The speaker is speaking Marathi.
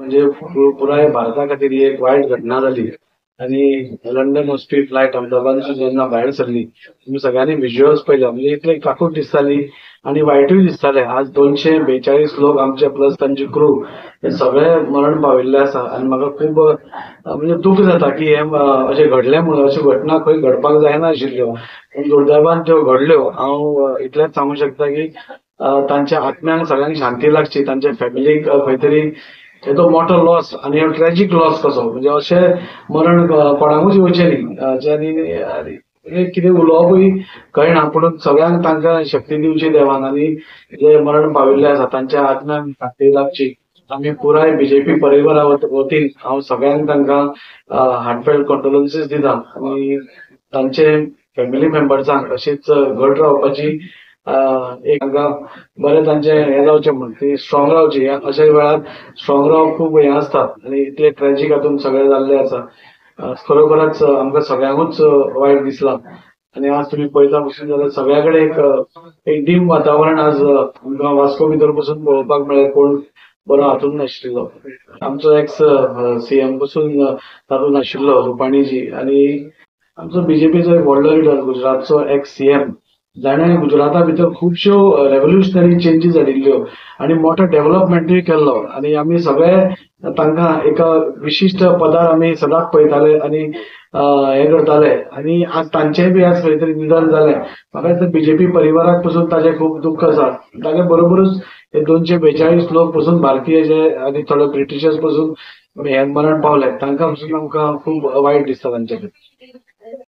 म्हणजे पुराय भारता खातीर ही एक वायट घटना जाली आणि लंडन वचपी फ्लायट अहमदाबादसून जेन्ना भायर सरली तुमी सगळ्यांनी विज्युअल्स पळयल्या म्हणजे इतले काकूट दिसताली आणि वायटूय दिसताले. आज 242 लोक आमचे प्लस तांचे क्रू हे सगळे मरण पाविल्ले आसा आणि म्हाका खूब म्हणजे दूख जाता की हे अशें घडलें म्हणून. अश्यो घटना खंय घडपाक जायना आशिल्ल्यो पूण दुर्दैवान त्यो घडल्यो. हांव इतलेंच सांगूंक शकता की तांच्या आत्म्यांक सगळ्यांक शांती लागची, तांच्या फॅमिलीक खंय तरी तो मोठो लॉस आणि हो ट्रॅजिक लॉस कसो म्हणजे अशें मरण कोणाकूच येवचें न्ही ज्यांनी कितें उलोवपूय कळना पूण सगळ्यांक तांकां शक्ती दिवची देवान आणि जे मरण पाविल्ले आसा तांच्या आत्म्यांक शांती लाभची. आमी पुराय बीजेपी परिवारा वतीन हांव सगळ्यांक तांकां हार्टफेल्ट कंडोलन्सीस दिता आणि तांचे फॅमिली मेंबर्सांक अशीच घट रावपाची एक तांकां बरें तांचे हे जावचें म्हण ती स्ट्रॉंग रावची. अशा वेळार स्ट्रॉंग रावप खूब हे आसता आणि इतले ट्रॅजिक हातून सगळें जाल्लें आसा. खरोखरच आमकां सगळ्यांकूच वायट दिसला आणि आज तुम्ही पळयता पसून जाल्यार सगळ्या कडेन एक डीम वातावरण आज आमकां वास्को भितर पसून पळोवपाक मेळ्ळें. कोण बरो हातून नाशिल्लो. आमचो एक्स सीएम पसून तातूंत आशिल्लो रुपाणीजी आणि आमचो बीजेपीचो एक व्हडलो लिडर गुजरातचो एक्स सीएम जाणें गुजराता भितर खुबश्यो रेव्होल्युशनरी चेंजीस हाडिल्ल्यो आणि मोठो डेव्हलपमेंटूय केल्लो आणि आमी सगळे तांकां एका विशिश्ट पदार आमी सदांच पळयताले आणि हे करताले आणि आज तांचेय बी आज खंय तरी निधन जालें. म्हाका दिसता बीजेपी परिवाराक पसून ताचें खूब दुख्ख आसा. ताचे बरोबरूच हे 242 लोक पसून भारतीय जे आनी थोडे ब्रिटिशर्स पसून हे मरण पावले तांकां पसून आमकां खूब वायट दिसता तांचे खातीर.